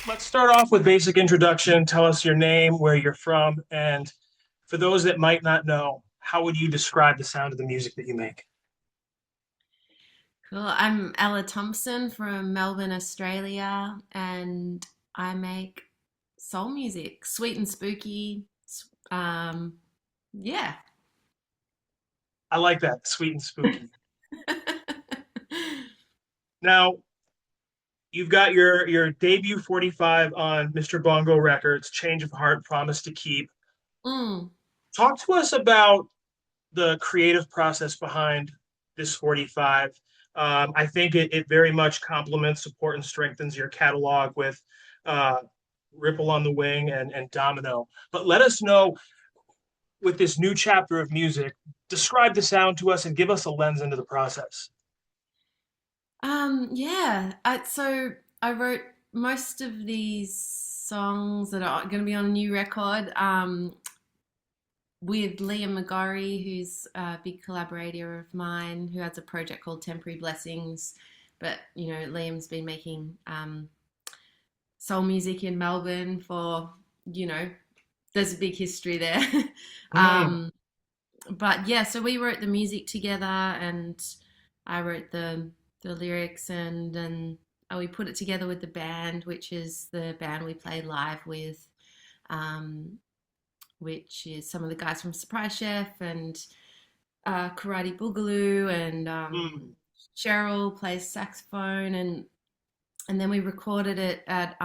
Let's start off with basic introduction. Tell us your name, where you're from, and for those that might not know, how would you describe the sound of the music that you make? Cool. I'm Ella Thompson from Melbourne, Australia, and I make soul music, sweet and spooky. Um, yeah. I like that, sweet and spooky. Now, you've got your debut 45 on Mr. Bongo Records, Change of Heart, Promise to Keep. Mm. Talk to us about the creative process behind this 45. I think it very much complements, support, and strengthens your catalog with uh, Ripple on the Wing and Domino. But let us know with this new chapter of music, describe the sound to us and give us a lens into the process. Yeah. So I wrote most of these songs that are going to be on a new record. With Liam McGorry, who's a big collaborator of mine, who has a project called Temporary Blessings. But Liam's been making soul music in Melbourne for, you know, there's a big history there. Mm. um, but yeah, so we wrote the music together, and I wrote the lyrics, and we put it together with the band, which is the band we played live with, um, which is some of the guys from Surprise Chef and Karate Boogaloo, and Mm. Cheryl plays saxophone, and then we recorded it at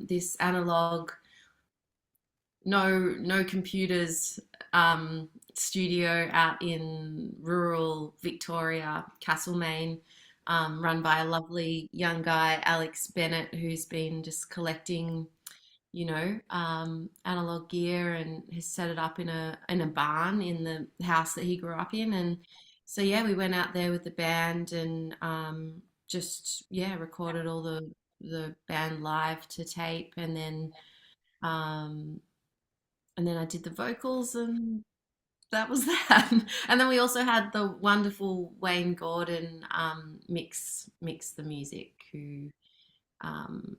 this analog, no computers, studio out in rural Victoria, Castlemaine, run by a lovely young guy, Alex Bennett, who's been just collecting, analog gear, and has set it up in a barn in the house that he grew up in. And so yeah, we went out there with the band, and just yeah, recorded all the band live to tape, um, and then I did the vocals, and that was that. And then we also had the wonderful Wayne Gordon mix the music, um,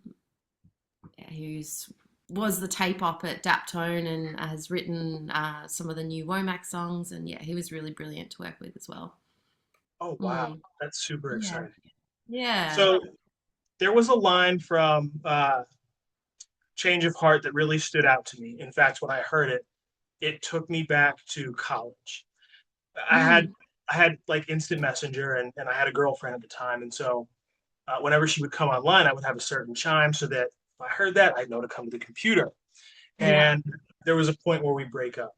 who's was the tape op at Daptone, and has written some of the new Womack songs. And yeah, he was really brilliant to work with as well. Oh, wow. Mm. That's super Yeah. exciting. Yeah. So there was a line from Change of Heart that really stood out to me. In fact, when I heard it, it took me back to college. I had Mm. I had like instant messenger and I had a girlfriend at the time. And so whenever she would come online, I would have a certain chime so that if I heard that, I'd know to come to the computer. Yeah. And there was a point where we break up.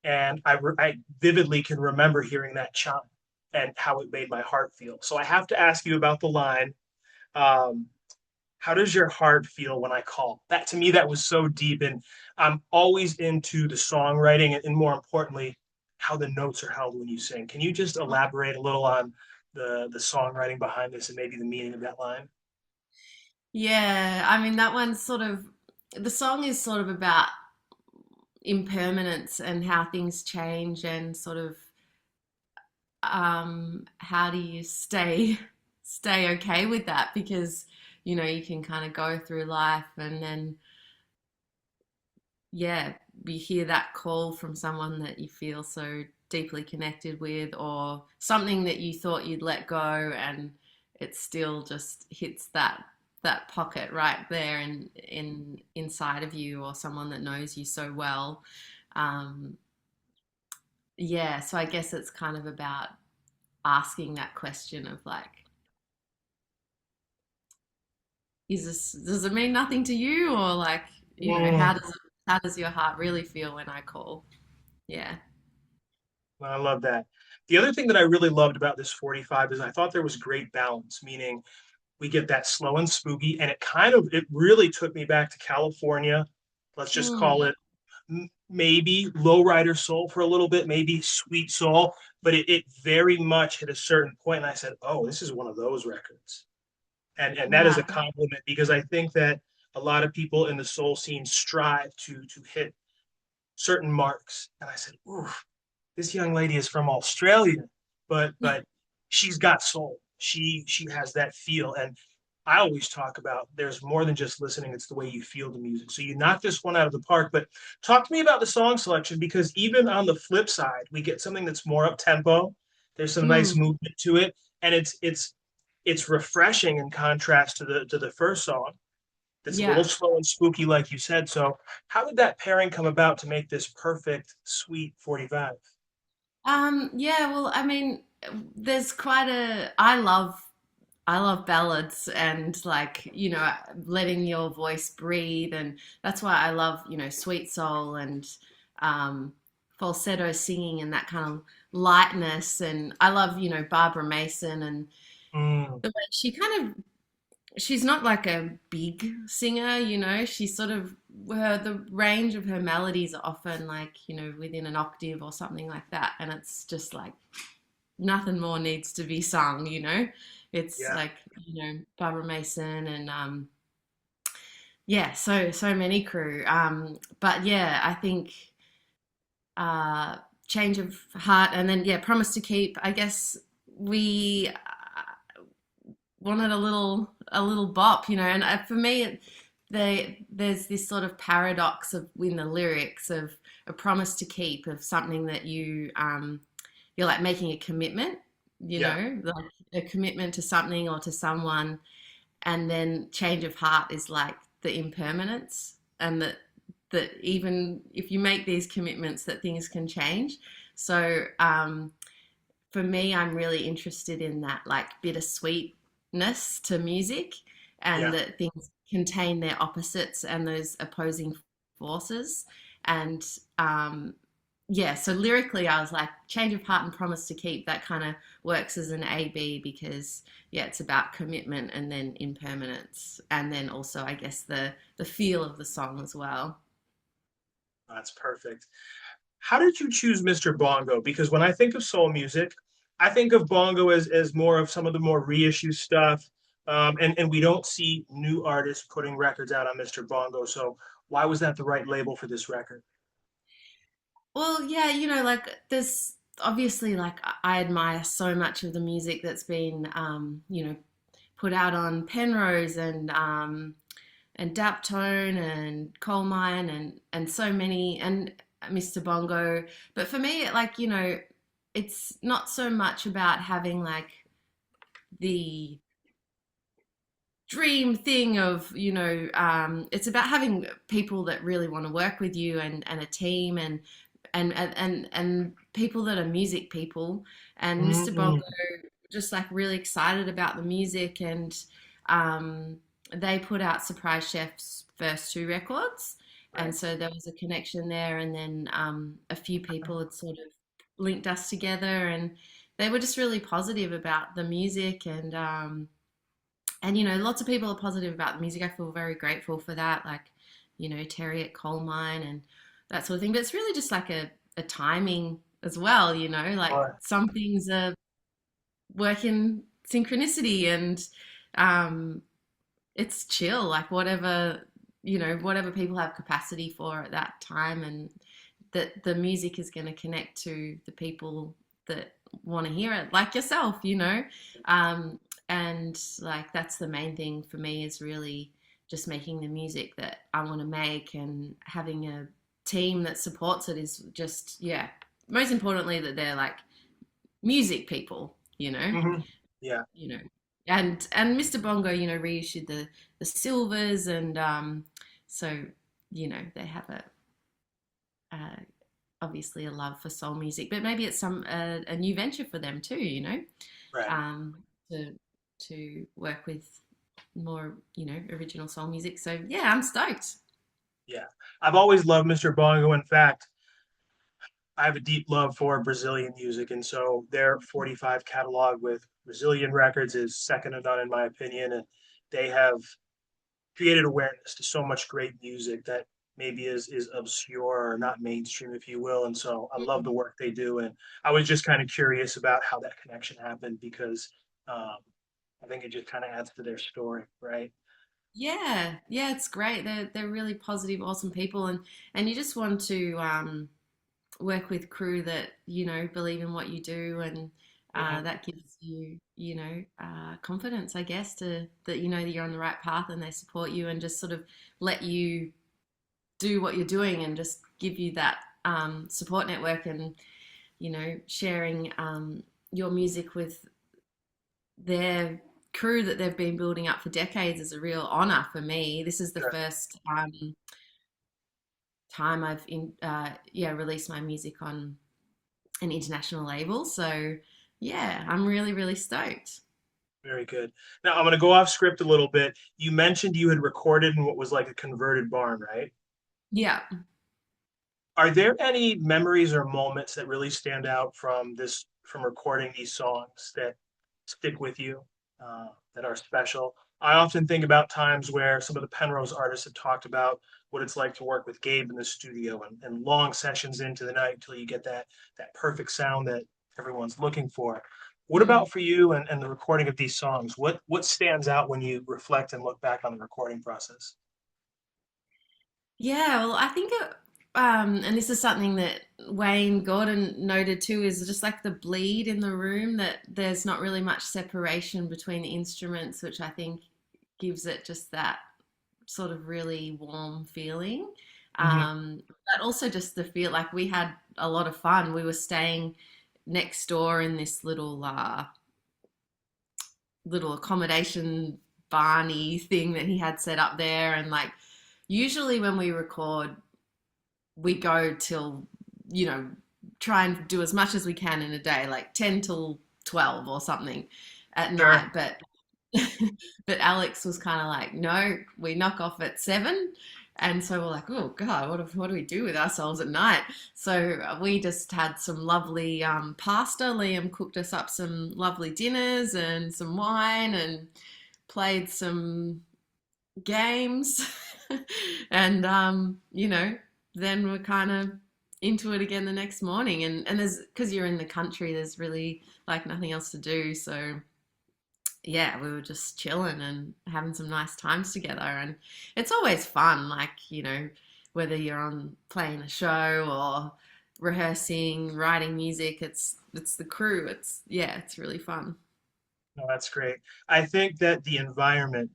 And I vividly can remember hearing that chime and how it made my heart feel. So I have to ask you about the line. Um, how does your heart feel when I call? That to me, that was so deep. And I'm always into the songwriting and more importantly, how the notes are held when you sing. Can you just elaborate a little on the songwriting behind this and maybe the meaning of that line? Yeah. I mean, that one's sort of, the song is sort of about impermanence and how things change, and sort of how do you stay okay with that, because you can kind of go through life, and then yeah, you hear that call from someone that you feel so deeply connected with, or something that you thought you'd let go, and it still just hits that pocket right there in inside of you, or someone that knows you so well. um yeah, so I guess it's kind of about asking that question of like, is this, does it mean nothing to you, or like, Mm, how does your heart really feel when I call? Yeah. I love that. The other thing that I really loved about this 45 is I thought there was great balance, meaning we get that slow and spooky, and it really took me back to California. Let's just Mm. call it maybe lowrider soul for a little bit, maybe sweet soul, but it very much hit a certain point, and I said, "Oh, this is one of those records," and that is a Wow. compliment because I think that a lot of people in the soul scene strive to hit certain marks, and I said, "Ooh, this young lady is from Australia, but she's got soul. She has that feel, and I always talk about there's more than just listening, it's the way you feel the music. So you knock this one out of the park, but talk to me about the song selection because even on the flip side, we get something that's more up tempo. There's some nice Mm, movement to it, and it's refreshing in contrast to the first song. That's a little yeah. slow and spooky, like you said. So how did that pairing come about to make this perfect, sweet 45? Yeah, well, I mean, there's quite a I love ballads and like, letting your voice breathe, and that's why I love, sweet soul and um falsetto singing and that kind of lightness. And I love, Barbara Mason and Mm, the way she's not like a big singer, she's sort of the range of her melodies are often like, within an octave or something like that, and it's just like nothing more needs to be sung. It's yeah, like, Barbara Mason and yeah, so many crew. But yeah, I think uh Change of Heart, and then yeah, Promise to Keep. I guess we wanted a little bop, and for me there's this sort of paradox of in the lyrics of a promise to keep, of something that you're like making a commitment, yeah, like a commitment to something or to someone, and then change of heart is like the impermanence, and that even if you make these commitments that things can change. So for me, I'm really interested in that like bittersweetness to music, and yeah. that things contain their opposites and those opposing forces. And yeah, so lyrically, I was like, Change of Heart and Promise to Keep, that kind of works as an AB because, yeah, it's about commitment and then impermanence. And then also, I guess, the feel of the song as well. That's perfect. How did you choose Mr. Bongo? Because when I think of soul music, I think of Bongo as more of some of the more reissue stuff. And we don't see new artists putting records out on Mr. Bongo. So why was that the right label for this record? Well, yeah, like there's obviously like I admire so much of the music that's been, put out on Penrose and Daptone and Coal Mine and so many, and Mr. Bongo. But for me, like, it's not so much about having like the dream thing of, it's about having people that really want to work with you, and a team, and people that are music people. And Mr. Bongo, Mm-mm. just like really excited about the music, and um, they put out Surprise Chef's first two records, Right. and so there was a connection there. And then a few people had sort of linked us together, and they were just really positive about the music. And lots of people are positive about the music. I feel very grateful for that, like, Terry at Coal Mine and that sort of thing. But it's really just like a timing as well, like Right. some things are working synchronicity, and um, it's chill, like whatever people have capacity for at that time, and that the music is going to connect to the people that want to hear it, like yourself, um, and like that's the main thing for me, is really just making the music that I want to make, and having a team that supports it is just, yeah, most importantly that they're like music people, Hmm. Yeah. you know. And Mr. Bongo, reissued the silvers, and so they have uh, obviously a love for soul music, but maybe it's a new venture for them too, Right. um, to work with more original soul music. So yeah, I'm stoked. Yeah. I've always loved Mr. Bongo. In fact, I have a deep love for Brazilian music, and so their 45 catalog with Brazilian records is second to none in my opinion. And they have created awareness to so much great music that maybe is obscure or not mainstream, if you will. And so I love the work they do. And I was just kind of curious about how that connection happened because um, I think it just kind of adds to their story, right? Yeah, yeah, it's great. They're really positive, awesome people, and you just want to work with crew that believe in what you do, and Mhm. That gives you, confidence, I guess, to that you know that you're on the right path and they support you and just sort of let you do what you're doing and just give you that support network and sharing your music with their crew that they've been building up for decades is a real honor for me. This is the Sure. first time I've released my music on an international label. So yeah, I'm really really stoked. Very good. Now I'm going to go off script a little bit. You mentioned you had recorded in what was like a converted barn, right? Yeah. Are there any memories or moments that really stand out from recording these songs that stick with you, that are special? I often think about times where some of the Penrose artists have talked about what it's like to work with Gabe in the studio and long sessions into the night until you get that perfect sound that everyone's looking for. What Mm. about for you and the recording of these songs? What stands out when you reflect and look back on the recording process? Yeah, well, I think and this is something that Wayne Gordon noted too, is just like the bleed in the room, that there's not really much separation between the instruments, which I think gives it just that sort of really warm feeling. Hmm. But also just the feel like we had a lot of fun. We were staying next door in this little accommodation barny thing that he had set up there, and like usually when we record we go till try and do as much as we can in a day, like 10 till 12 or something at Sure. night. But but Alex was kind of like, no, we knock off at 7. And so we're like, oh God, what do we do with ourselves at night? So we just had some lovely pasta. Liam cooked us up some lovely dinners and some wine and played some games. And then we're kind of into it again the next morning. And there's, because you're in the country, there's really like nothing else to do. So yeah, we were just chilling and having some nice times together. And it's always fun, like, whether you're on playing a show or rehearsing, writing music, it's the crew. It's really fun. No, that's great. I think that the environment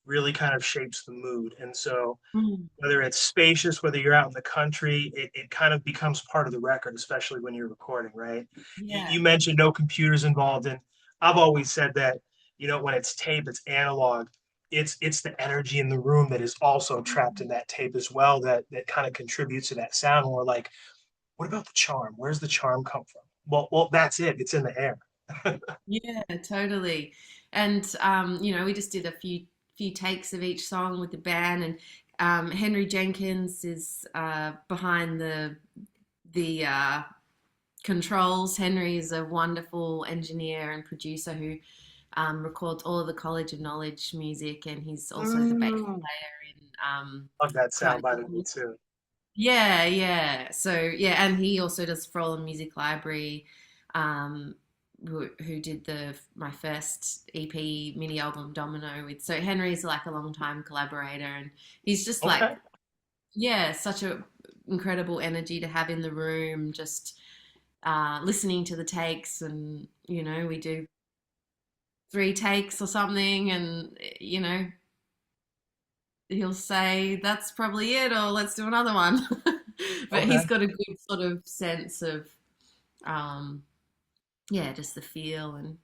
really kind of shapes the mood. And so Mm. whether it's spacious, whether you're out in the country, it kind of becomes part of the record, especially when you're recording, right? Yeah. You mentioned no computers involved, and I've always said that, when it's tape, it's analog. It's the energy in the room that is also trapped in that tape as well that kind of contributes to that sound. We're like, what about the charm? Where's the charm come from? Well, that's it. It's in the air. Yeah, totally. And we just did a few takes of each song with the band, and Henry Jenkins is behind the controls. Henry is a wonderful engineer and producer who records all of the College of Knowledge music, and he's also the bass Mm. player in Love that sound, Karate by the way, Kid. too. Yeah, yeah. So yeah, and he also does Frolin Music Library, um, who did the my first EP mini album Domino with. So Henry's like a long time collaborator, and he's just like, Okay. yeah, such a incredible energy to have in the room. Just listening to the takes, and we do 3 takes or something, and he'll say that's probably it, or let's do another one. But Okay. he's got a good sort of sense of um yeah, just the feel and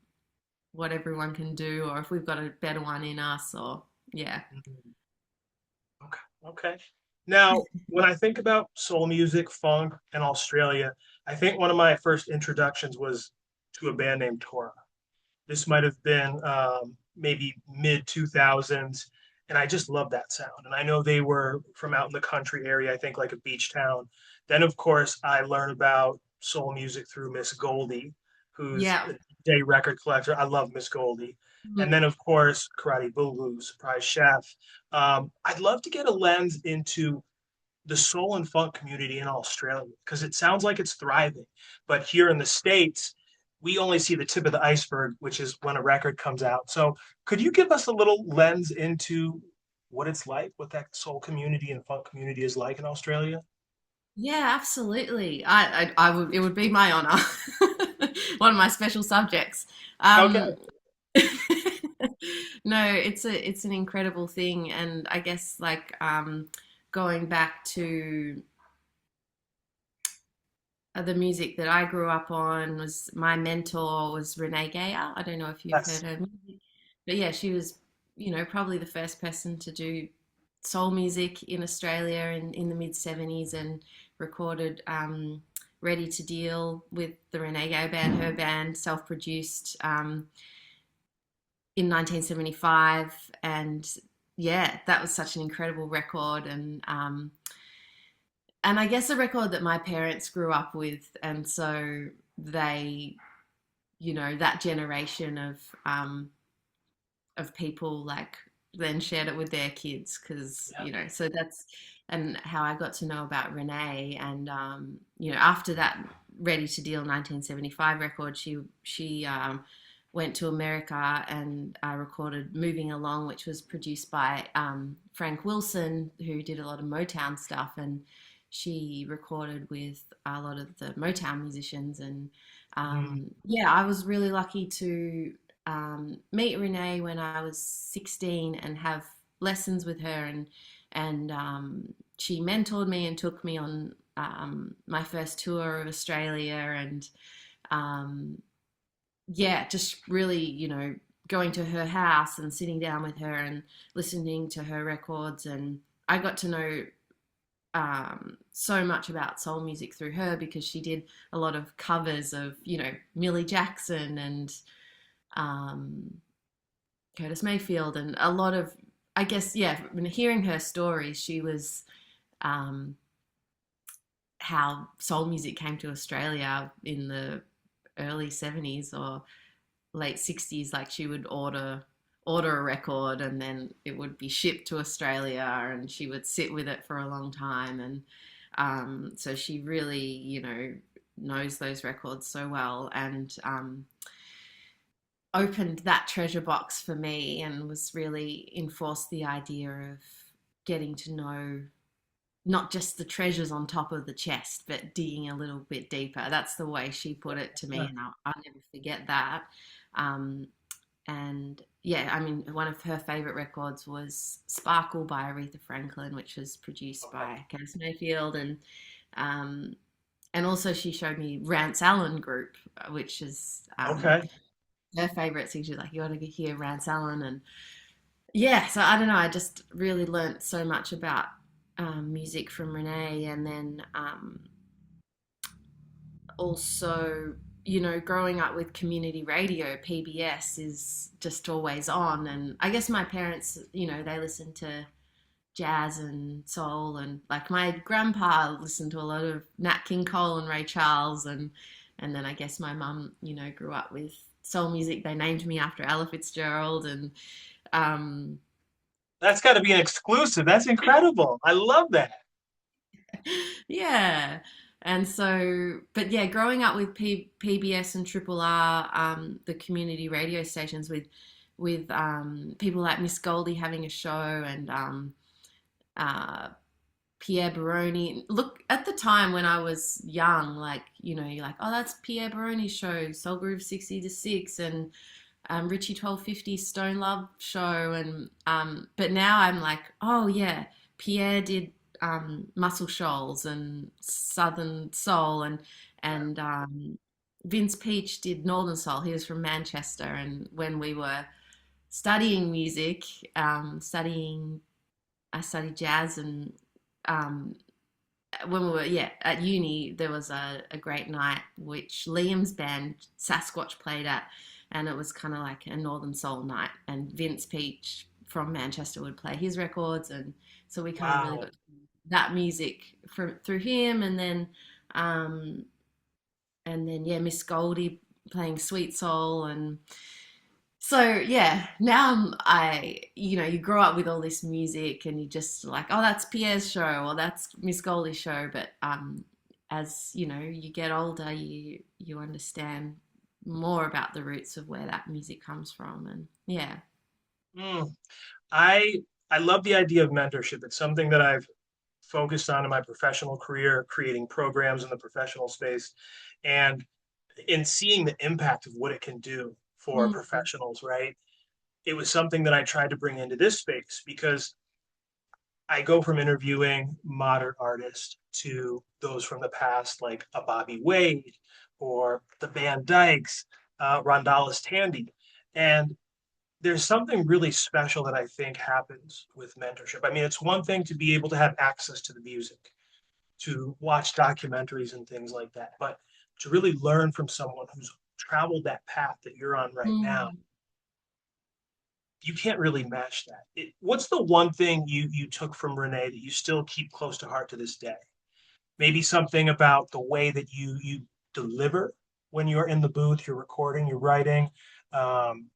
what everyone can do, or if we've got a better one in us, or yeah. Mhm. Okay. Okay. Now, when I think about soul music, funk, and Australia, I think one of my first introductions was to a band named Tora. This might have been maybe mid 2000s, and I just love that sound. And I know they were from out in the country area, I think like a beach town. Then, of course, I learned about soul music through Miss Goldie, who's Yeah. a day record collector. I love Miss Goldie. And then, of course, Karate Boo Boo, Surprise Chef. I'd love to get a lens into the soul and funk community in Australia because it sounds like it's thriving. But here in the States, we only see the tip of the iceberg, which is when a record comes out. So, could you give us a little lens into what it's like, what that soul community and funk community is like in Australia? Yeah, absolutely. I would, it would be my honor. one of my special subjects. Okay. Um, no, it's an incredible thing, and I guess like going back to the music that I grew up on was my mentor was Renee Geyer. I don't know if you've heard Yes. her music, but yeah, she was, probably the first person to do soul music in Australia in the mid 70s and recorded Ready to Deal with the Renee Geyer band, her band, self produced in 1975. And yeah, that was such an incredible record. And I guess a record that my parents grew up with, and so they, that generation of people like then shared it with their kids because Yeah. so that's and how I got to know about Renee. And after that Ready to Deal 1975 record, she went to America and recorded Moving Along, which was produced by Frank Wilson, who did a lot of Motown stuff, and she recorded with a lot of the Motown musicians. And Mm. yeah, I was really lucky to meet Renee when I was 16 and have lessons with her. And she mentored me and took me on my first tour of Australia. And um, yeah, just really, going to her house and sitting down with her and listening to her records. And I got to know so much about soul music through her because she did a lot of covers of, Millie Jackson and um, Curtis Mayfield, and a lot of, I guess, yeah, when hearing her stories, she was um, how soul music came to Australia in the early 70s or late 60s. Like she would order a record and then it would be shipped to Australia and she would sit with it for a long time. And so she really, knows those records so well. And opened that treasure box for me and was really enforced the idea of getting to know not just the treasures on top of the chest, but digging a little bit deeper. That's the way she put it to me, and I'll never forget that. Um, and yeah, I mean, one of her favorite records was Sparkle by Aretha Franklin, which was produced Okay. by Curtis Mayfield. Um, and also she showed me Rance Allen Group, which is Okay. her favorite. So she's like, you got to hear Rance Allen. And yeah, so I don't know, I just really learnt so much about music from Renee. And then also, growing up with community radio, PBS is just always on. And I guess my parents, they listen to jazz and soul, and like my grandpa listened to a lot of Nat King Cole and Ray Charles. And then I guess my mum, grew up with soul music. They named me after Ella Fitzgerald. And um, That's got to be an exclusive. That's incredible. I love that. yeah. And so, but yeah, growing up with PBS and Triple R, the community radio stations with people like Miss Goldie having a show, and uh, Pierre Baroni. Look, at the time when I was young, like, you're like, oh, that's Pierre Baroni's show, Soul Groove 60 to 6, and Richie 1250 Stone Love show. And but now I'm like, oh yeah, Pierre did Muscle Shoals and Southern Soul, and Vince Peach did Northern Soul. He was from Manchester. And when we were studying music, I studied jazz. And um, when we were, yeah, at uni, there was a great night which Liam's band Sasquatch played at, and it was kind of like a Northern Soul night. And Vince Peach from Manchester would play his records, and so we kind of really Wow. got that music through him. Um, and then yeah, Miss Goldie playing Sweet Soul. And so yeah, now you grow up with all this music and you just like, oh, that's Pierre's show or that's Miss Goldie's show. But as you get older, you understand more about the roots of where that music comes from. And yeah. Mm. I I love the idea of mentorship. It's something that I've focused on in my professional career, creating programs in the professional space. And in seeing the impact of what it can do for Mm. professionals, right? It was something that I tried to bring into this space because I go from interviewing modern artists to those from the past, like a Bobby Wade or the Van Dykes, Rondalis Tandy. And there's something really special that I think happens with mentorship. I mean, it's one thing to be able to have access to the music, to watch documentaries and things like that, but to really learn from someone who's traveled that path that you're on right now, Mm. you can't really match that. What's the one thing you took from Renee that you still keep close to heart to this day? Maybe something about the way that you deliver when you're in the booth, you're recording, you're writing. Um,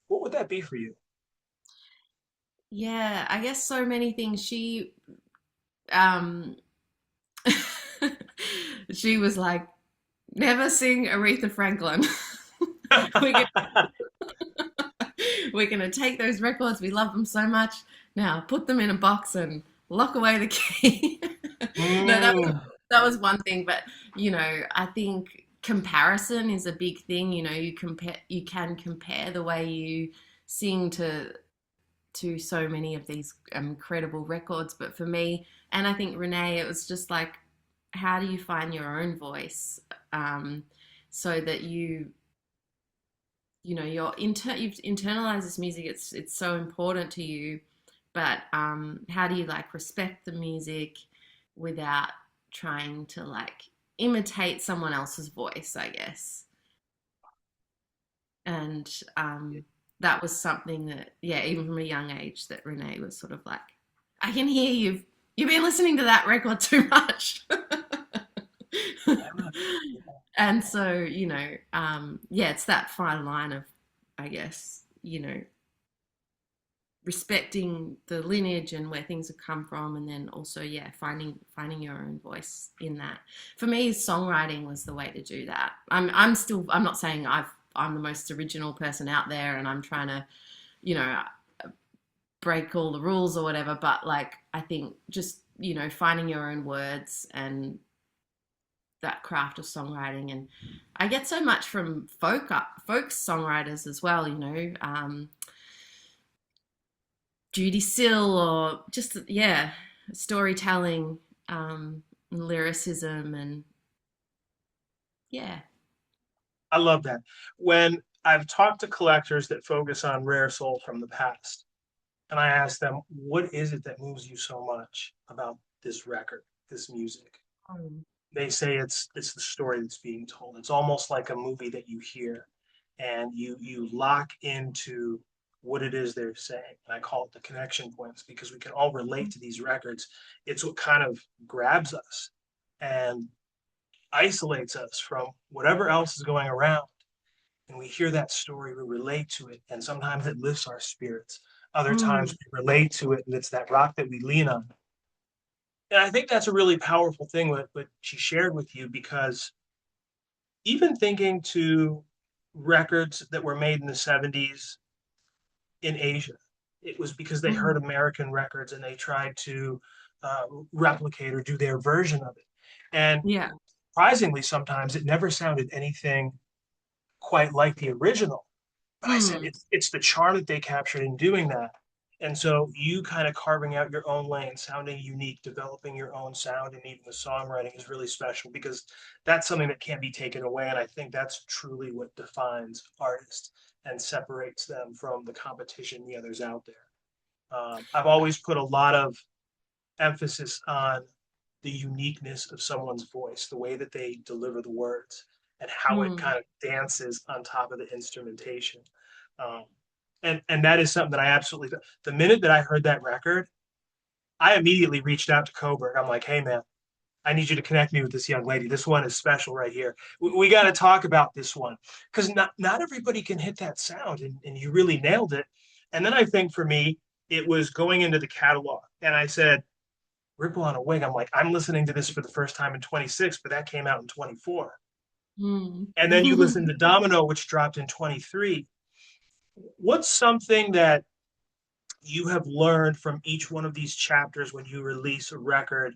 what would that be for you? Yeah, I guess so many things. Um, she was like, never sing Aretha Franklin. We're gonna, we're gonna take those records. We love them so much. Now put them in a box and lock away the key. No, Mm, that was one thing, but I think comparison is a big thing. You can compare the way you sing to so many of these incredible records. But for me, and I think Renee, it was just like, how do you find your own voice, so that you've internalized this music. It's so important to you, but how do you like respect the music without trying to like imitate someone else's voice, I guess. And that was something that, yeah, even from a young age, that Renee was sort of like, I can hear you've been listening to that record too much. And so, yeah, it's that fine line of, I guess, respecting the lineage and where things have come from, and then also, yeah, finding your own voice in that. For me, songwriting was the way to do that. I'm not saying I'm the most original person out there and I'm trying to, you know break all the rules or whatever, but like, I think just, finding your own words and that craft of songwriting. And I get so much from folk songwriters as well, Judy Sill, or just, yeah, storytelling, lyricism, and yeah. I love that. When I've talked to collectors that focus on rare soul from the past, and I ask them, what is it that moves you so much about this record, this music? Mm. They say it's the story that's being told. It's almost like a movie that you hear and you lock into what it is they're saying. And I call it the connection points because we can all relate to these records. It's what kind of grabs us and isolates us from whatever else is going around. And we hear that story, we relate to it, and sometimes it lifts our spirits. Other times Mm. we relate to it, and it's that rock that we lean on. And I think that's a really powerful thing what she shared with you because even thinking to records that were made in the 70s in Asia, it was because they heard Mm. American records and they tried to replicate or do their version of it. And Yeah. surprisingly, sometimes it never sounded anything quite like the original. But I said Mm. it's the charm that they captured in doing that. And so you kind of carving out your own lane, sounding unique, developing your own sound, and even the songwriting is really special because that's something that can't be taken away. And I think that's truly what defines artists and separates them from the competition, the others out there. I've always put a lot of emphasis on the uniqueness of someone's voice, the way that they deliver the words, and how it Mm. kind of dances on top of the instrumentation. Um, and that is something that I absolutely. The minute that I heard that record, I immediately reached out to Coburn. I'm like, hey man, I need you to connect me with this young lady. This one is special right here. We got to talk about this one because not everybody can hit that sound, and you really nailed it. And then I think for me, it was going into the catalog, and I said, Ripple on a Wing. I'm like, I'm listening to this for the first time in 26, but that came out in 24. Mm. And then you listen to Domino, which dropped in 23. What's something that you have learned from each one of these chapters when you release a record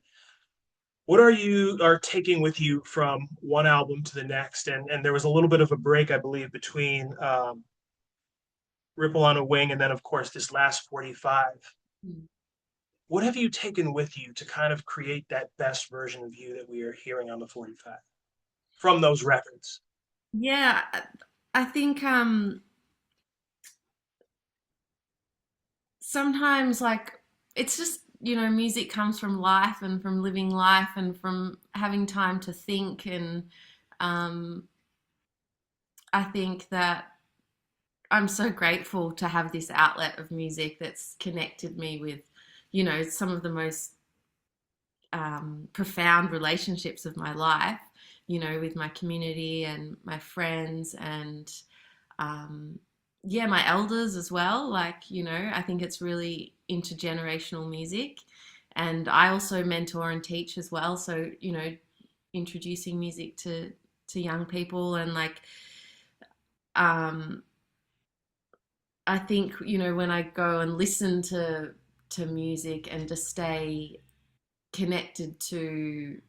What are you are taking with you from one album to the next? And there was a little bit of a break, I believe, between Ripple on a Wing and then, of course, this last 45. Mm. What have you taken with you to kind of create that best version of you that we are hearing on the 45 from those records? Yeah, I think sometimes like it's just, music comes from life and from living life and from having time to think, and um I think that I'm so grateful to have this outlet of music that's connected me with, some of the most profound relationships of my life, with my community and my friends and, um, yeah, my elders as well. Like, I think it's really intergenerational music. And I also mentor and teach as well. So, introducing music to young people and like, um, I think, when I go and listen to music and just stay connected to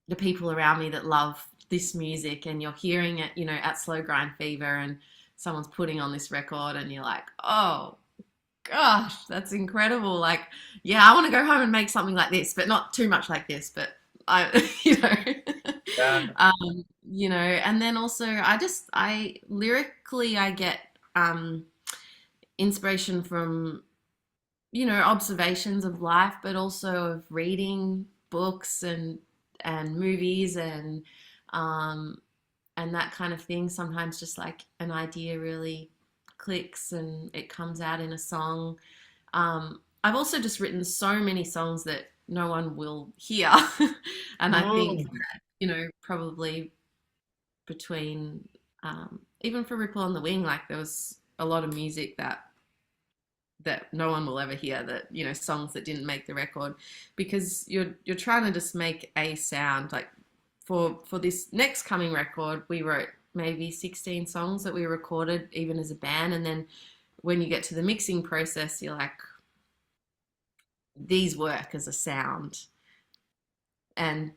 the people around me that love this music, and you're hearing it, at Slow Grind Fever, and someone's putting on this record and you're like, oh gosh, that's incredible. Like, yeah, I want to go home and make something like this, but not too much like this, but I, Yeah. and then also I lyrically, I get um, inspiration from, observations of life, but also of reading books and movies um, and that kind of thing. Sometimes just like an idea really clicks and it comes out in a song. I've also just written so many songs that no one will hear, and I think Mm. that, probably between even for Ripple on the Wing, like there was a lot of music that no one will ever hear, that, songs that didn't make the record, because you're trying to just make a sound. Like for this next coming record, we wrote maybe 16 songs that we recorded even as a band, and then when you get to the mixing process, you're like, these work as a sound. And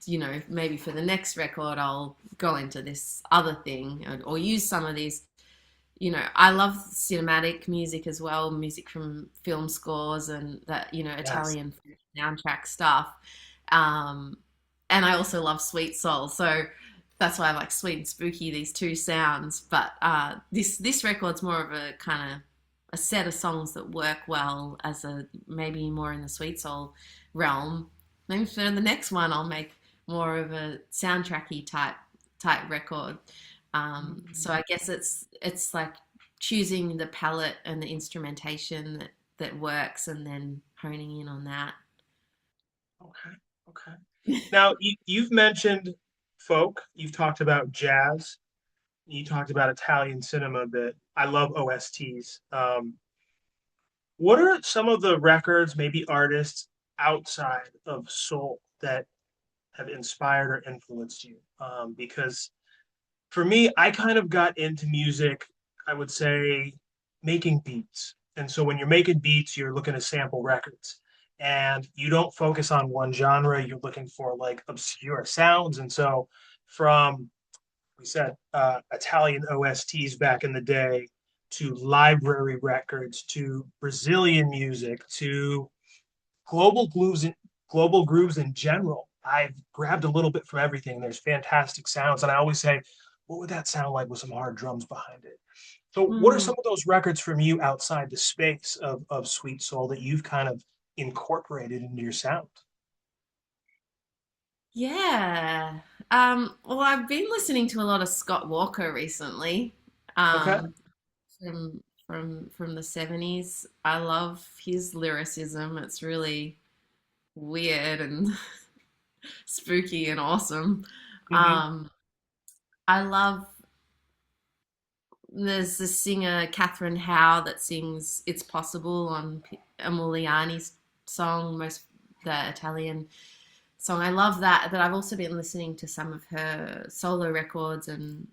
maybe for the next record I'll go into this other thing, or use some of these. I love cinematic music as well, music from film scores and that, Yes. Italian soundtrack stuff. Um, and I also love sweet soul. So that's why I like sweet and spooky, these two sounds. But this record's more of a kind of a set of songs that work well as a maybe more in the sweet soul realm. Maybe for the next one I'll make more of a soundtracky type record. So I guess it's like choosing the palette and the instrumentation that works, and then honing in on that. Okay. Okay. Now, you've mentioned folk, you've talked about jazz, you talked about Italian cinema a bit. I love OSTs. What are some of the records, maybe artists outside of soul that have inspired or influenced you? Because for me, I kind of got into music, I would say, making beats. And so when you're making beats, you're looking to sample records. And you don't focus on one genre, you're looking for like obscure sounds. And so from, we said, Italian OSTs back in the day to library records to Brazilian music to global grooves global grooves in general. I've grabbed a little bit from everything. There's fantastic sounds, and I always say, what would that sound like with some hard drums behind it? So, what are Mm, some of those records from you outside the space of Sweet Soul that you've kind of incorporated into your sound? yeah. Well, I've been listening to a lot of Scott Walker recently. Okay. Um, from the 70s. I love his lyricism. It's really weird and spooky and awesome. Mm-hmm. Um, I love There's this singer Catherine Howe that sings "It's Possible" on Emiliani's song, most the Italian song. I love that. But I've also been listening to some of her solo records, um,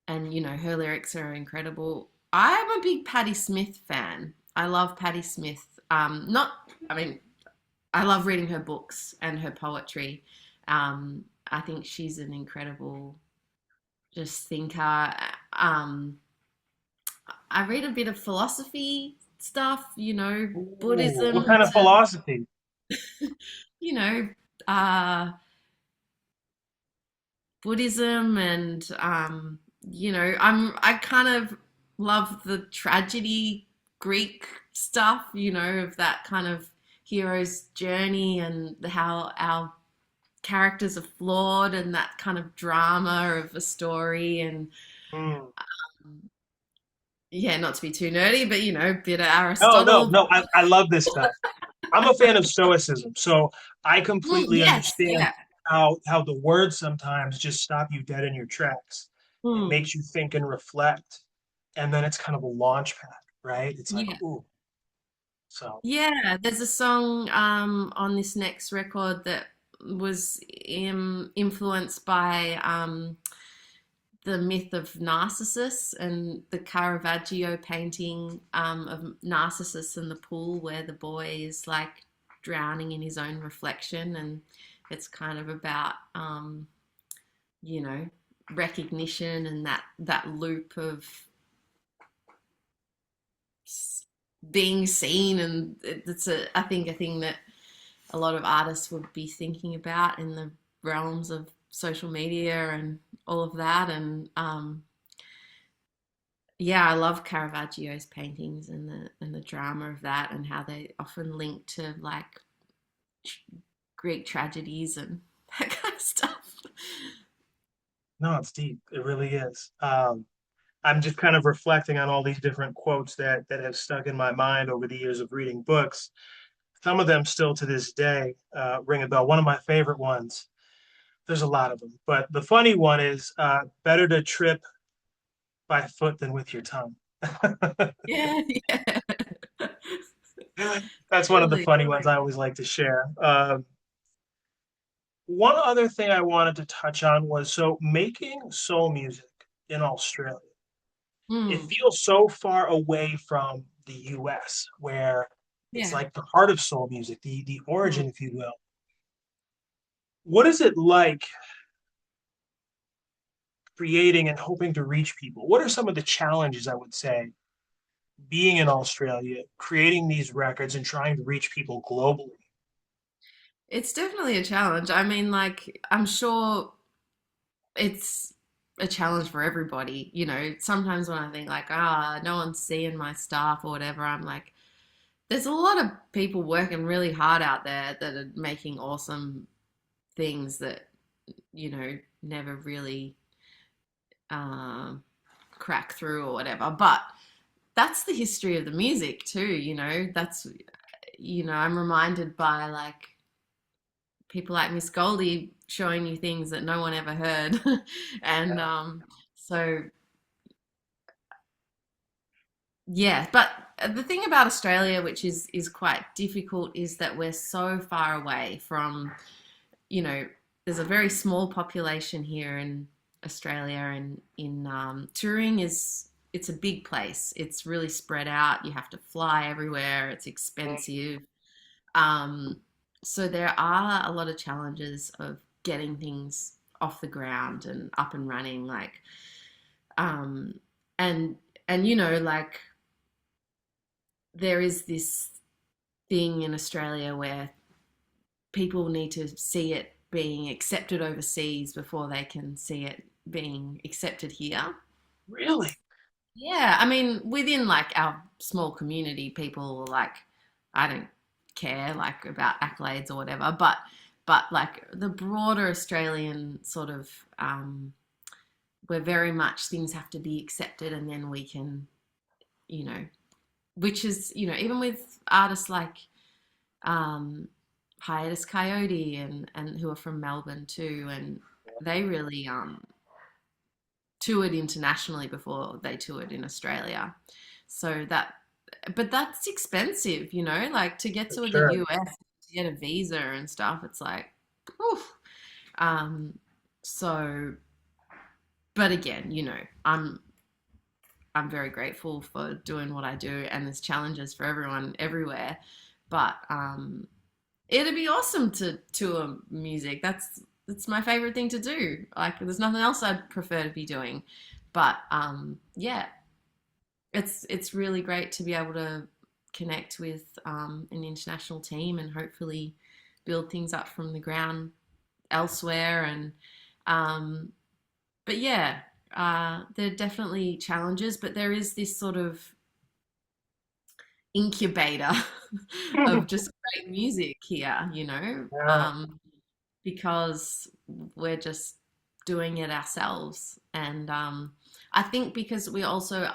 and her lyrics are incredible. I'm a big Patti Smith fan. I love Patti Smith. Not, I mean, I love reading her books and her poetry. I think she's an incredible just thinker. Um, I read a bit of philosophy stuff, Ooh, what Buddhism kind of to, philosophy? you know, uh, Buddhism and I kind of love the tragedy Greek stuff, of that kind of hero's journey and how our characters are flawed and that kind of drama of a story and Hmm. yeah, not to be too nerdy, but a bit of No, no, Aristotle. no. I love this stuff. I'm a fan of Stoicism, so I completely Yes, understand yeah. how the words sometimes just stop you dead in your tracks. It Mm, makes you think and reflect, and then it's kind of a launch pad, right? It's like, yeah. ooh, so Yeah, there's a song on this next record that was influenced by the myth of Narcissus and the Caravaggio painting of Narcissus in the pool where the boy is like drowning in his own reflection. And it's kind of about, you know, recognition and that loop of being seen. And it's I think, a thing that a lot of artists would be thinking about in the realms of social media and all of that. And yeah, I love Caravaggio's paintings and the drama of that and how they often link to like Greek tragedies and that kind of stuff. no, it's deep. It really is. I'm just kind of reflecting on all these different quotes that have stuck in my mind over the years of reading books. Some of them still to this day ring a bell. One of my favorite ones. There's a lot of them, but the funny one is better to trip by foot than with your tongue. Yeah, yeah. That's one of the Totally. funny ones I always like to share. One other thing I wanted to touch on was so making soul music in Australia. It Mm, feels so far away from the US, where it's yeah. like the heart of soul music, the Mm. origin, if you will. What is it like creating and hoping to reach people? What are some of the challenges, I would say, being in Australia, creating these records and trying to reach people globally? It's definitely a challenge. I mean, like, I'm sure it's a challenge for everybody. Sometimes when I think like, no one's seeing my stuff or whatever, I'm like, there's a lot of people working really hard out there that are making awesome things that, never really um, crack through or whatever. But that's the history of the music too, That's, I'm reminded by like people like Miss Goldie showing you things that no one ever heard. And so yeah, but the thing about Australia, which is quite difficult, is that we're so far away from, you know, there's a very small population here in Australia, and in touring it's a big place. It's really spread out. You have to fly everywhere. It's expensive. Um, so there are a lot of challenges of getting things off the ground and up and running, like um, and like there is this thing in Australia where people need to see it being accepted overseas before they can see it being accepted here. Really? Yeah, I mean, within like our small community, people are like, I don't care like about accolades or whatever, but like the broader Australian sort of, we're very much things have to be accepted and then we can, you know, which is, even with artists like um, Hiatus Coyote and who are from Melbourne too, and they really toured internationally before they toured in Australia. So but that's expensive, like to get For to the sure. US, to get a visa and stuff, it's like, oof. Um, so, but again, I'm very grateful for doing what I do, and there's challenges for everyone everywhere, but it'd be awesome to tour music. That's my favorite thing to do. Like, there's nothing else I'd prefer to be doing. But yeah, it's really great to be able to connect with an international team and hopefully build things up from the ground elsewhere. And um, but yeah, there are definitely challenges, but there is this sort of incubator of just great music here, Yeah. because we're just doing it ourselves. And I think because we also,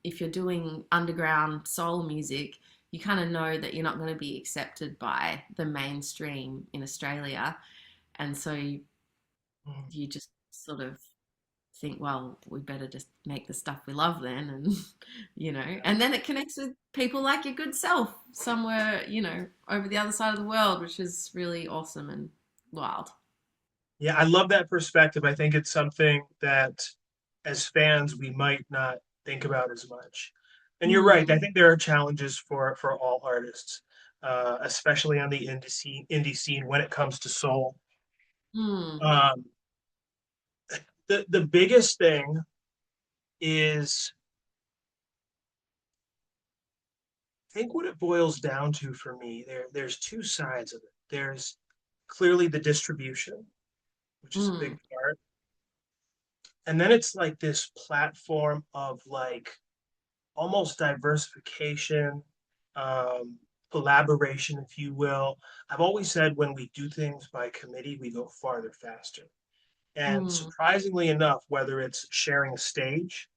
if you're doing underground soul music, you kind of know that you're not going to be accepted by the mainstream in Australia. And so you just sort of think, well, we better just make the stuff we love then, and and then it connects with people like your good self somewhere, over the other side of the world, which is really awesome and wild. Yeah, I love that perspective. I think it's something that as fans we might not think about as much. And you're right. I Hmm. think there are challenges for all artists, especially on the indie scene when it comes to soul. Hmm. Um, the biggest thing is, I think what it boils down to for me, there's two sides of it. There's clearly the distribution, which is a Hmm. big part. And then it's like this platform of like almost diversification, um, collaboration, if you will. I've always said when we do things by committee, we go farther faster. And Hmm. surprisingly enough, whether it's sharing a stage,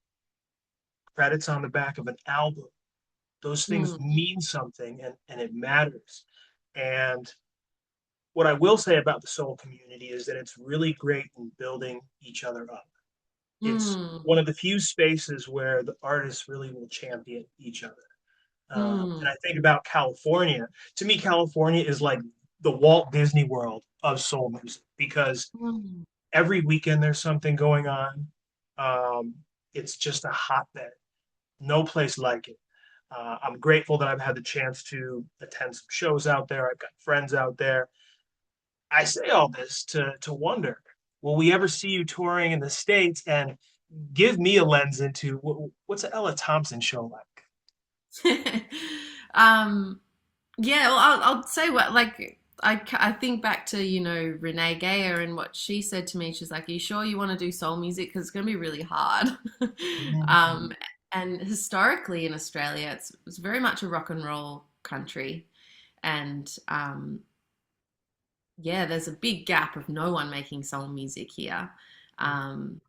credits on the back of an album, those things Hmm. mean something and it matters. And what I will say about the soul community is that it's really great in building each other up. It's Hmm. one of the few spaces where the artists really will champion each other. And Hmm. I think about California. To me, California is like the Walt Disney World of soul music because Hmm. every weekend there's something going on. Um, it's just a hotbed. No place like it. I'm grateful that I've had the chance to attend some shows out there. I've got friends out there. I say all this to wonder, will we ever see you touring in the States and give me a lens into what's an Ella Thompson show like? um Yeah, well, I'll say what, like, I think back to, Renee Geyer and what she said to me. She's like, "Are you sure you want to do soul music? Because it's going to be really hard." Mm, um, and historically in Australia, it's very much a rock and roll country. And yeah, there's a big gap of no one making soul music here. Um,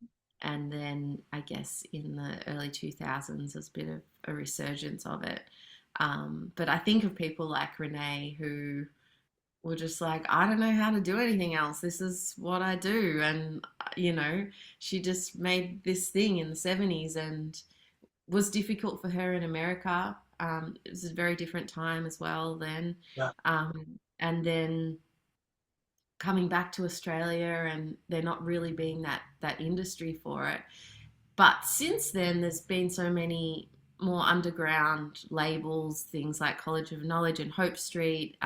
and then I guess in the early 2000s, there's a bit of a resurgence of it. But I think of people like Renee who were just like, I don't know how to do anything else. This is what I do. And, she just made this thing in the 70s and was difficult for her in America. It was a very different time as well then. yeah, And then coming back to Australia and there not really being that industry for it. But since then, there's been so many more underground labels, things like College of Knowledge and Hope Street,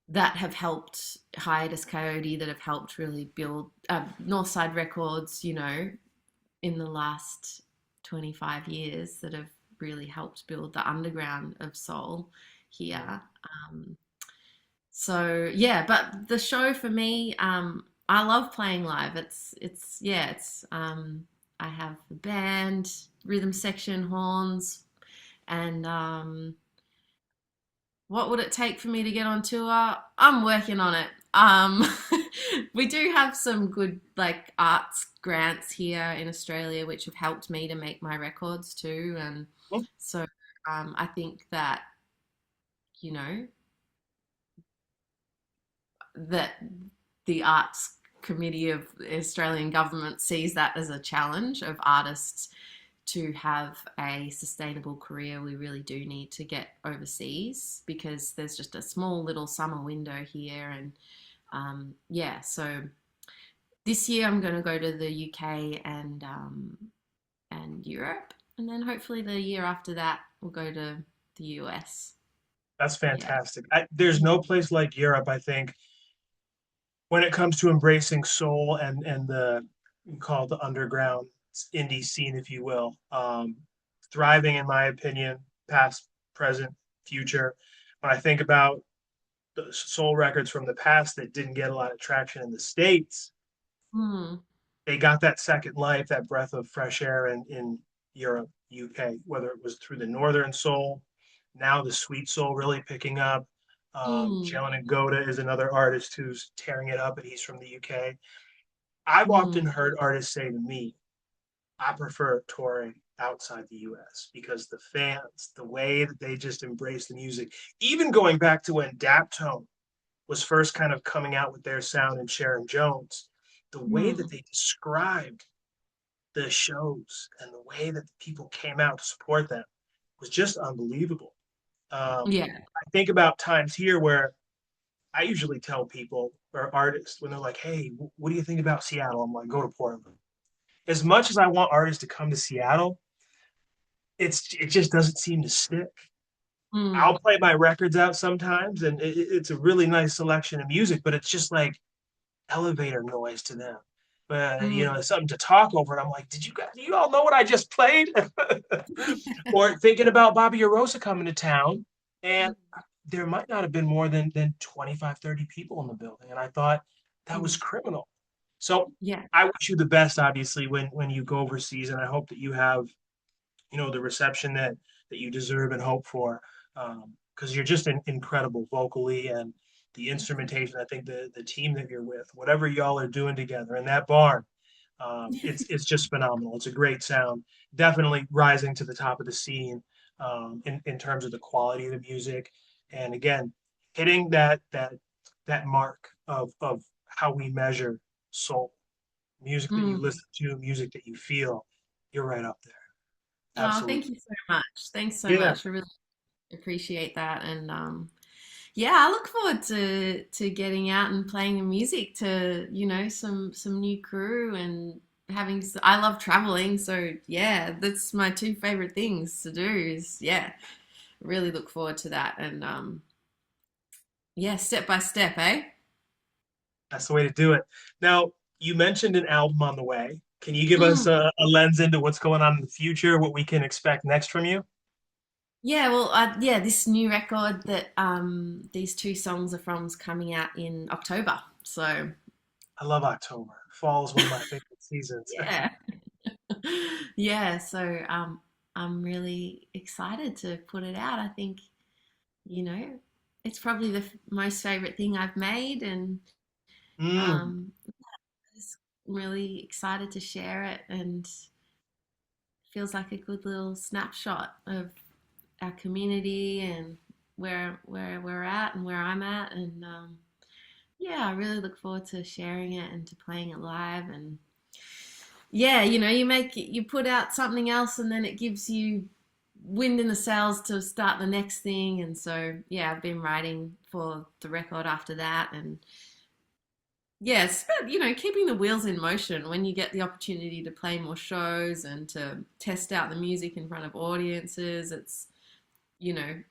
that have helped, Hiatus Coyote, that have helped really build Northside Records, in the last 25 years that have really helped build the underground of soul here. Um, so yeah, but the show for me, I love playing live. It's yeah, it's I have the band, rhythm section, horns, and what would it take for me to get on tour? I'm working on it. We do have some good like arts grants here in Australia, which have helped me to make my records too, and so I think that you know that the arts committee of the Australian government sees that as a challenge of artists to have a sustainable career. We really do need to get overseas because there's just a small little summer window here. And yeah, so this year I'm going to go to the UK and Europe, and then hopefully the year after that we'll go to the US. That's Yeah. fantastic. There's no place like Europe, I think, when it comes to embracing soul and the you call it the underground indie scene, if you will. Thriving, in my opinion, past, present, future. When I think about the soul records from the past that didn't get a lot of traction in the States, Mm. they got that second life, that breath of fresh air in Europe, UK, whether it was through the Northern Soul, now the Sweet Soul really picking up. Mm. Jalen Goda is another artist who's tearing it up, and he's from the UK. I've often Mm. heard artists say to me, I prefer touring outside the US because the fans, the way that they just embrace the music, even going back to when Daptone was first kind of coming out with their sound and Sharon Jones, the way that Mm. they described the shows and the way that the people came out to support them was just unbelievable. Yeah. I think about times here where I usually tell people or artists when they're like, "Hey, what do you think about Seattle?" I'm like, "Go to Portland." As much as I want artists to come to Seattle, it just doesn't seem to stick. Mm. I'll play my records out sometimes, and it's a really nice selection of music, but it's just like elevator noise to them. But Mm. it's something to talk over. And I'm like, do you all know what I just played? Or thinking about Bobby Arosa coming to town, and there might not have been more than 25, 30 people in the building. And I thought that was Mm. criminal. So Yeah. I wish you the best, obviously, when you go overseas, and I hope that you have the reception that you deserve and hope for, because you're just incredible vocally, and the instrumentation. I think the team that you're with, whatever y'all are doing together in that barn, it's just phenomenal. It's a great sound, definitely rising to the top of the scene, in terms of the quality of the music, and again, hitting that mark of how we measure soul music that you Mm. listen to, music that you feel. You're right up there. Oh, Absolutely. thank you so much. Thanks so Yeah. much. I really appreciate that. And yeah, I look forward to getting out and playing the music to, some new crew and I love traveling, so yeah, that's my two favorite things to do is yeah, really look forward to that. And yeah, step by step, eh? That's the way to do it. Now, you mentioned an album on the way. Can you give us Mm. a lens into what's going on in the future, what we can expect next from you? Yeah, well, yeah, this new record that these two songs are from is coming out in October. So I love October. Fall is one of my favorite seasons. yeah, yeah. So I'm really excited to put it out. I think you know it's probably the most favorite thing I've made, and Mm, um, just really excited to share it. And feels like a good little snapshot of our community and where we're at and where I'm at. And yeah, I really look forward to sharing it and to playing it live. And yeah, you put out something else, and then it gives you wind in the sails to start the next thing. And so yeah, I've been writing for the record after that. And yeah, it's about, keeping the wheels in motion when you get the opportunity to play more shows and to test out the music in front of audiences. It's,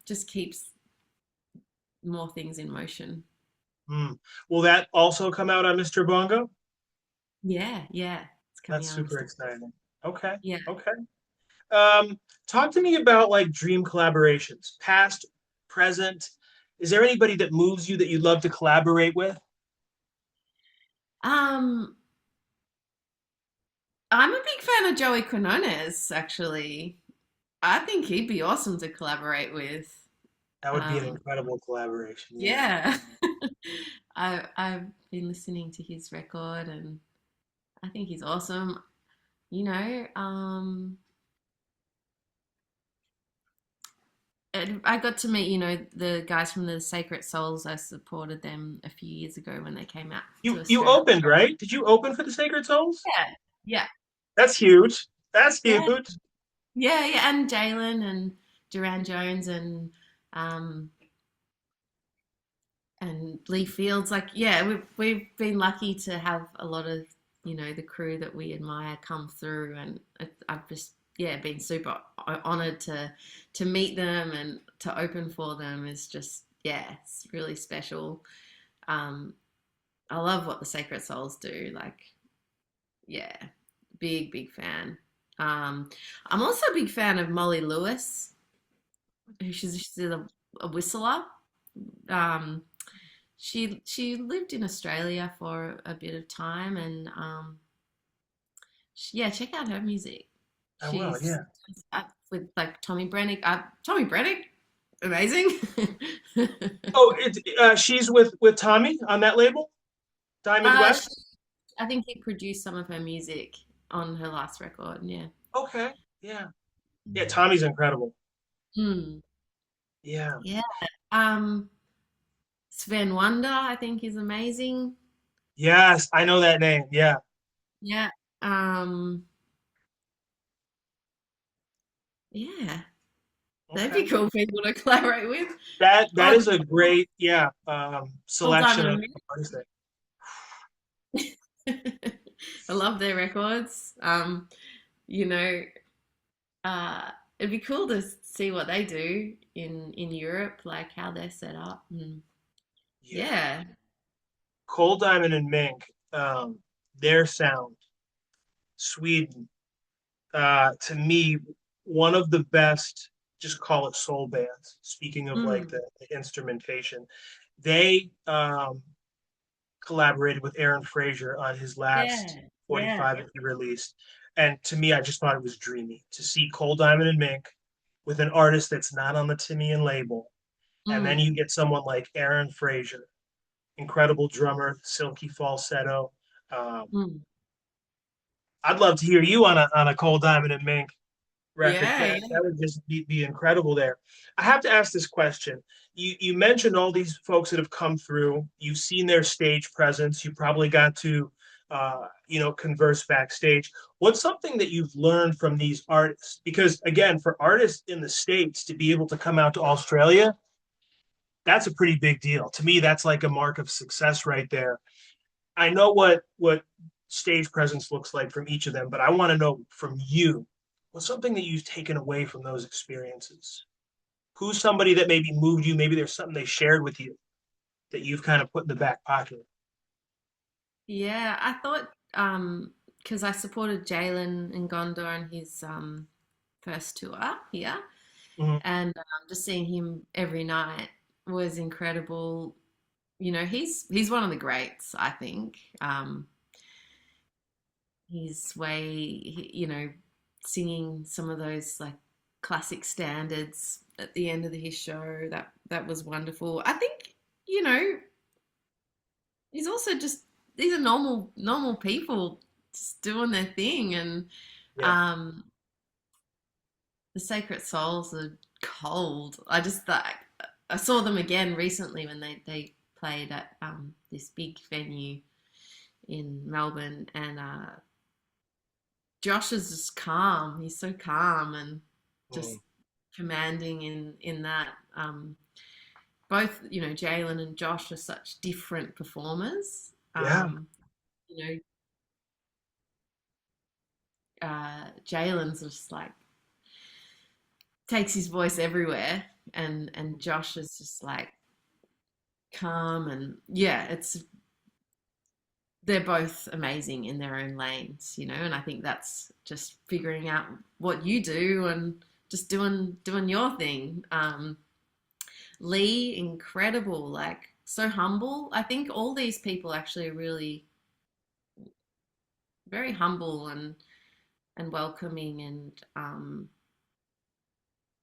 just keeps more things in motion. mm. Will that also come out on Mr. Bongo? Yeah, yeah. It's coming That's out on super Mr. exciting. Okay. Yeah. Okay. Um, Talk to me about like dream collaborations, past, present. Is there anybody that moves you that you'd love to collaborate with? Um, I'm a big fan of Joey Quinones, actually. I think he'd be awesome to collaborate with. That would be an Um, incredible collaboration. Yeah. yeah. I've been listening to his record and I think he's awesome. You know, and I got to meet, the guys from the Sacred Souls. I supported them a few years ago when they came out to You Australia. opened, right? Did you open for the Sacred Souls? Yeah, yeah, That's huge. That's yeah, huge. yeah, yeah. And Jalen and Duran Jones um, and Lee Fields. Like, yeah, we've been lucky to have a lot of the crew that we admire come through, and I've just yeah, been super honored to meet them and to open for them is just, yeah, it's really special. Um, I love what the Sacred Souls do. Like, yeah, big fan. Um, I'm also a big fan of Molly Lewis, who she's a whistler. Um, she lived in Australia for a bit of time, and yeah, check out her music. I will. She's Yeah. up with like Tommy Brennick. Tommy Brennick, amazing. Oh, she's with Tommy on that label, Diamond She, West. I think he produced some of her music on her last record. Yeah. Okay. Yeah. Yeah. Tommy's incredible. Hmm. Yeah. Yeah. Um, Sven Wonder, I think, is amazing. Yes, I know that name. Yeah. Yeah. Um, yeah. They'd be Okay. cool people to collaborate with. That Oh, is a great, yeah, Paul selection of Diamond artists there. I love their records. You know, it'd be cool to see what they do in Europe, like how they're set up. And Yeah. yeah. Cole Diamond and Mink, their sound, Sweden, to me, one of the best, just call it soul bands. Speaking of like Mm. the instrumentation, they collaborated with Aaron Frazier on his last Yeah. Yeah. 45 that he released. And to me, I just thought it was dreamy to see Cole Diamond and Mink with an artist that's not on the Timian label. And then Mm. you get someone like Aaron Frazier, incredible drummer, silky falsetto. Um, Mm. I'd love to hear you on a Cole Diamond and Mink record. Yeah. That Yeah. would just be incredible there. I have to ask this question. You mentioned all these folks that have come through. You've seen their stage presence. You probably got to converse backstage. What's something that you've learned from these artists? Because again, for artists in the States to be able to come out to Australia, that's a pretty big deal. To me, that's like a mark of success right there. I know what stage presence looks like from each of them, but I want to know from you, what's something that you've taken away from those experiences? Who's somebody that maybe moved you? Maybe there's something they shared with you that you've kind of put in the back pocket. Yeah. I thought because I supported Jalen and Gondor on his first tour here, Mm-hmm. and just seeing him every night was incredible. You know, he's one of the greats, I think. His way, you know, singing some of those like classic standards at the end of his show, that was wonderful. I think, you know, he's also just these are normal people just doing their thing, and Yeah. um the Sacred Souls are cold. I just thought I saw them again recently when they played at this big venue in Melbourne, and Josh is just calm. He's so calm and Mm. just commanding in that. Both, you know, Jalen and Josh are such different performers. Yeah. You know, Jalen's just like takes his voice everywhere, and Josh is just like calm, and yeah, it's they're both amazing in their own lanes, you know, and I think that's just figuring out what you do and just doing your thing. Lee, incredible, like so humble. I think all these people actually are really very humble and welcoming, and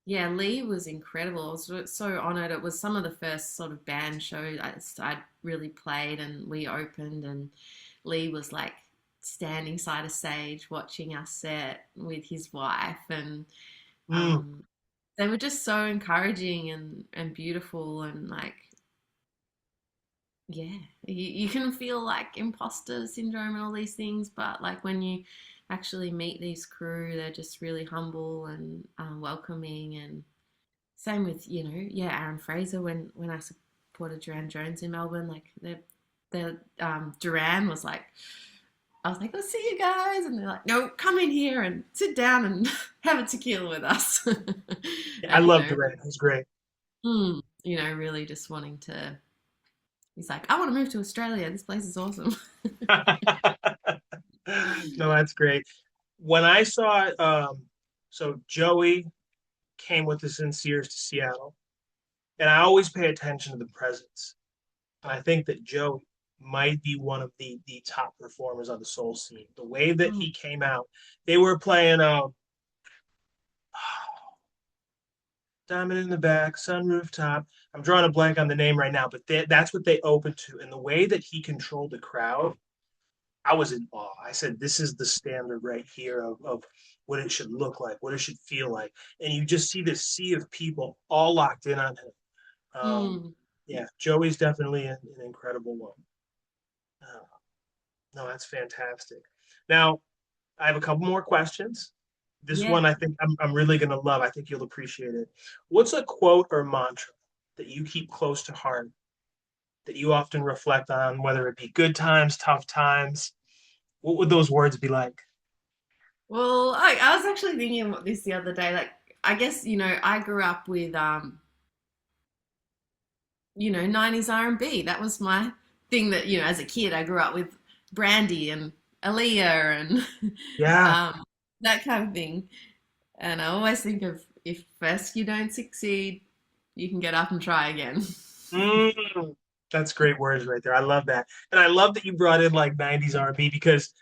yeah, Lee was incredible. I was so honored. It was some of the first sort of band shows I'd really played, and we opened, and Lee was like standing side of stage watching us set with his wife, and Mm. um, they were just so encouraging and beautiful, and like yeah, you can feel like imposter syndrome and all these things, but like when you actually meet these crew, they're just really humble and welcoming. And same with, you know, yeah, Aaron Fraser when I supported Duran Jones in Melbourne, like the Duran was like I was like, "Let's see you guys," and they're like, "No, come in here and sit down and have a tequila with us." Yeah, I And love Durant. He's great. really just wanting to. He's like, "I want to move to Australia. This place is awesome." No, that's great. When I saw, so Joey came with the Sinceres to Seattle, and I always pay attention to the presence. And I think that Joey might be one of the top performers on the soul scene. The way that Mm, he came out, they were playing Diamond in the Back, Sun Rooftop. I'm drawing a blank on the name right now, but that's what they opened to. And the way that he controlled the crowd, I was in awe. I said, this is the standard right here of what it should look like, what it should feel like. And you just see this sea of people all locked in on him. mm, Yeah, Joey's definitely an incredible one. Uh, no, that's fantastic. Now, I have a couple more questions. This yeah. one I think I'm really going to love. I think you'll appreciate it. What's a quote or mantra that you keep close to heart that you often reflect on, whether it be good times, tough times? What would those words be like? Well, I was actually thinking about this the other day. Like, I guess, I grew up with 90s R&B. That was my thing that, as a kid, I grew up with Brandy and Aaliyah and Yeah. um, that kind of thing. And I always think of if first you don't succeed, you can get up and try again. Mm, that's great words right there. I love that. And I love that you brought in like 90s R&B because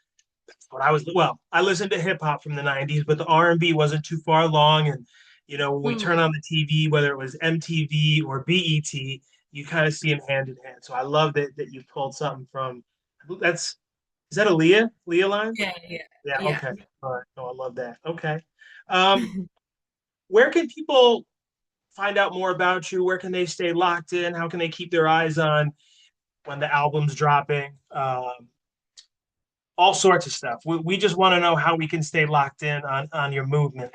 when I was well, I listened to hip hop from the 90s, but the R&B wasn't too far along. And when we turn Mm, on the TV, whether it was MTV or BET, you kind of see them hand in hand. So I love that you pulled something from that's is that a Leah line? yeah, yeah, Yeah, yeah. okay. All right. No, I love that. Okay. Um, where can people find out more about you? Where can they stay locked in? How can they keep their eyes on when the album's dropping? All sorts of stuff. We just want to know how we can stay locked in on your movement.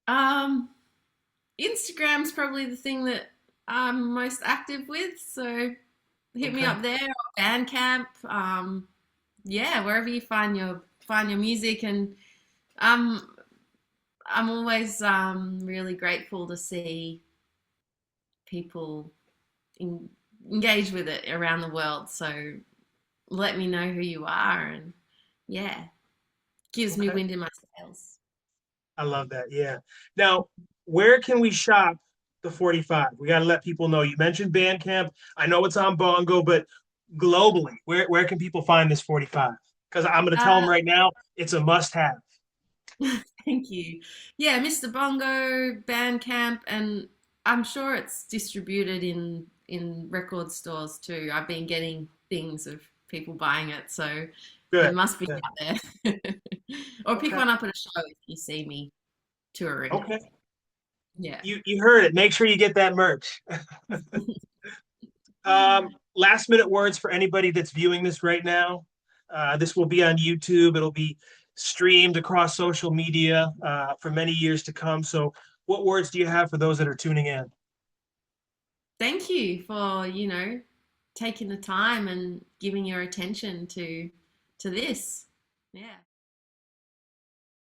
Um, Instagram's probably the thing that I'm most active with, so hit me Okay. up there or Bandcamp. Yeah, wherever you find your music, and um, I'm always really grateful to see people in, engage with it around the world. So let me know who you are, and yeah, gives me Okay. wind in my sails. I love that. Yeah. Now, where can we shop the 45? We got to let people know. You mentioned Bandcamp. I know it's on Bongo, but globally, where can people find this 45? Because I'm going to tell them Uh, right now, it's a must have. Thank you. Yeah, Mr. Bongo, Bandcamp, and I'm sure it's distributed in record stores too. I've been getting things of people buying it, so it Good. must be Good. out there. Or pick Okay. one up at a show if you see me touring. Okay. Yeah. You heard it. Make sure you get that merch. Last minute words for anybody that's viewing this right now. This will be on YouTube. It'll be streamed across social media for many years to come. So, what words do you have for those that are tuning in? Thank you for, taking the time and giving your attention to this. Yeah.